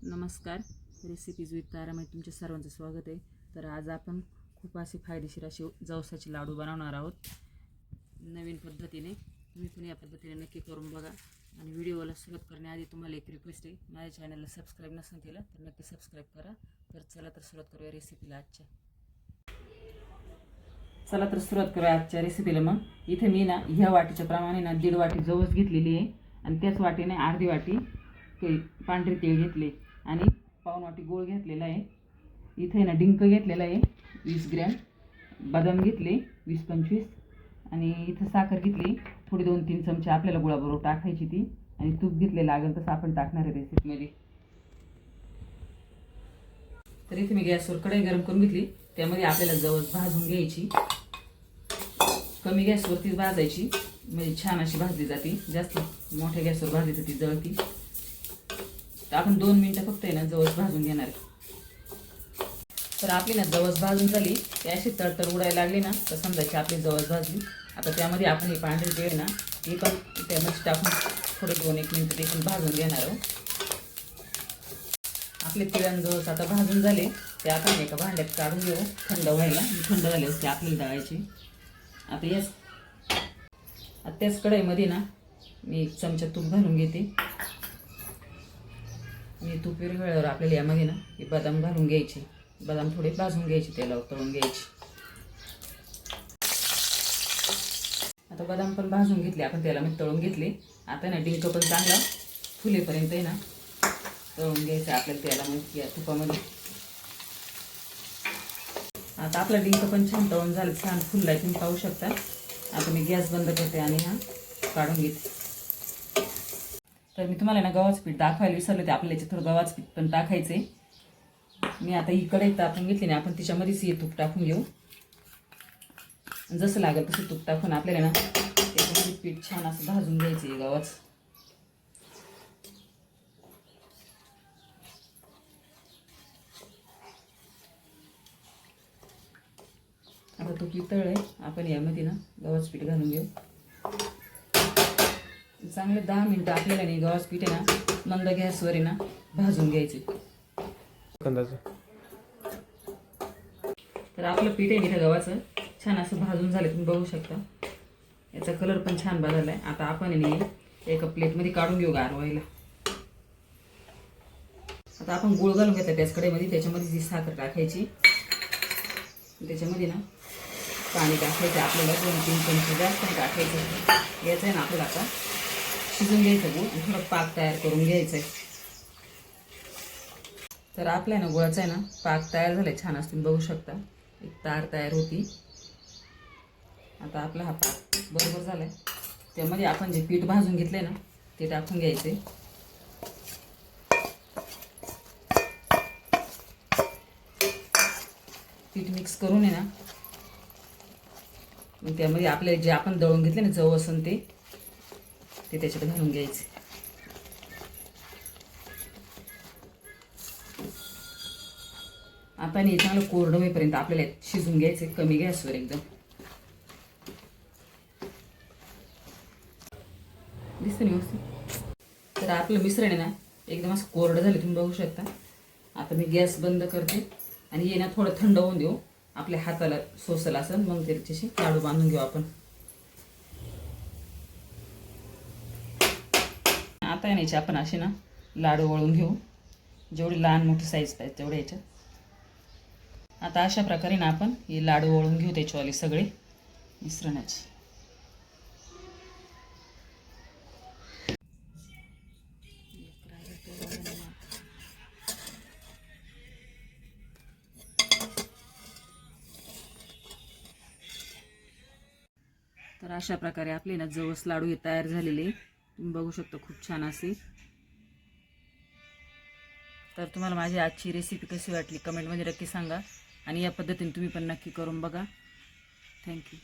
नमस्कार. Recipes with तारामध्ये तुमचे सर्वांचं स्वागत आहे. तर आज आपण खूप असे फायदेशीर असे जवसाचे लाडू बनवणार आहोत नवीन पद्धतीने. तुम्ही पण या पद्धतीने नक्की करून बघा. आणि व्हिडिओला सुरुवात करण्याआधी तुम्हाला एक रिक्वेस्ट आहे, माझ्या चॅनलला सबस्क्राईब नसेल केलं तर नक्की सबस्क्राईब करा. तर चला तर सुरुवात करूया रेसिपीला आजच्या. आजच्या रेसिपीला. मग इथे मी ना ह्या वाटीच्या प्रमाणे ना 1.5 वाटी जवस घेतलेली आहे आणि त्याच वाटीने अर्धी वाटी पांढरे तीळ घेतले आणि पाऊण वाटी गोळ घेतलेला आहे. इथे ना डिंक घेतलेला आहे 20 ग्रॅम, बदाम घेतले 20-25 आणि इथं साखर घेतली थोडी 2-3 चमचे आपल्याला गुळाबरोबर टाकायची ती, आणि तूप घेतले लागेल तसं आपण टाकणार आहे रेसिपीमध्ये. तर इथे मी गॅसवर कढई गरम करून घेतली, त्यामध्ये आपल्याला जवस भाजून घ्यायची. कमी गॅसवरतीच भाजायची म्हणजे छान अशी भाजली जाते. जास्त मोठ्या गॅसवर भाजली तर ती जळती. तर आपण 2 मिनिटं फक्त आहे ना जवस भाजून घेणार आहे. तर आपली ना जवस भाजून झाली, ते अशी तडतड उडायला लागली ना तर समजायची आपली जवस भाजली. आता त्यामध्ये आपण हे पांढरे तीळ ना ते पण त्यामध्ये टाकून थोडे 2-1 मिनिटं ते पण भाजून घेणार आहोत. आपले तिळण जवस आता भाजून झाले, ते आपण एका भांड्यात काढून घेऊ थंड व्हायला. थंड झाले असते आपल्याला दळायची. आता त्याच कढईमध्ये ना मी 1 चमचा तूप घालून घेते. मी तूप विरघळल्यावर आपल्याला यामध्ये ना हे बदाम घालून घ्यायचे. बदाम थोडे भाजून घ्यायचे, तेलावर तळून घ्यायचे. आता बदाम पण भाजून घेतले आपण, तेलामध्ये तळून घेतले. आता ना डिंक पण चांगला फुलेपर्यंत आहे ना तळून घ्यायचं आपल्याला तेलामध्ये या तुपामध्ये. आता आपला डिंक पण छान तळून झालं, छान फुललाय तुम्ही पाहू शकता. आता मी गॅस बंद करते आणि हा काढून घेते. तर मी तुम्हाला ना गव्हाचं पीठ दाखवायला विसरले होते, आपल्याला याच्यात थोडं गव्हाचं पीठ पण टाकायचं आहे. मी आता ही कढई तापून घेतली ना, आपण तिच्यामध्येच हे तूप टाकून घेऊ. जसं लागेल तसं तूप टाकून आपल्याला ना त्याच्यामध्ये पीठ छान असं भाजून घ्यायचं आहे गव्हाचं. आता तूप वितळलंय, आपण यामध्ये ना गव्हाचं पीठ घालून घेऊ. चांगले 10 मिनिटं आपल्याला नाही गव्हाचं पीठ आहे ना मंद गॅसवर आहे ना भाजून घ्यायचे. तर आपलं पीठ आहे इथं गव्हाचं छान असं भाजून झालं, तुम्ही बघू शकता. याचा कलर पण छान बदलला आहे. आता आपण नाही एका प्लेटमध्ये काढून घेऊ गार व्हायला. आता आपण गुळ घालून घेतला त्याच कढईमध्ये, त्याच्यामध्ये जी साखर टाकायची, त्याच्यामध्ये ना पाणी टाकायचं आपल्याला 2-3 चमचे, जास्त नाही टाकायचं. याचं आहे ना आपल्याला आता शिजून घ्यायचं गुळ आणि थोडं पाक तयार करून घ्यायचं आहे. तर आपल्या ना गुळाचा आहे ना पाक तयार झालाय छान असं तुम्ही बघू शकता. एक तार तयार होती. आता आपला हा पाक बरोबर झालाय. त्यामध्ये आपण जे पीठ भाजून घेतलंय ना ते टाकून घ्यायचे. पीठ मिक्स करून आहे ना मग त्यामध्ये आपले जे आपण दळून घेतले ना जवस ते त्याच्यात घालून घ्यायचे. आता नाही चांगलं कोरडं होईपर्यंत आपल्याला शिजून घ्यायचे कमी गॅसवर एकदम. दिसतं नाही व्यवस्थित. तर आपलं मिश्रण आहे ना एकदम असं कोरडं झालं तुम्ही बघू शकता. आता मी गॅस बंद करते आणि हे ना थोडं थंड होऊन देऊ. आपल्या हाताला सोसल असेल मग त्याच्याशी लाडू बांधून घेऊ आपण. आता यायचे आपण असे ना लाडू वळून घेऊ, जेवढी लहान मोठी साईज पाहिजे तेवढे याच्यात. आता अशा प्रकारे ना आपण हे लाडू वळून घेऊ त्याच्यावाले सगळे मिश्रणाचे. तर अशा प्रकारे आपले ना जवस लाडू हे तयार झालेले तुम्ही बघू शकता, खूप छान असे. तर तुम्हाला माझी आजची रेसिपी कशी वाटली कमेंटमध्ये नक्की सांगा आणि या पद्धतीने तुम्ही पण नक्की करून बघा. थँक्यू.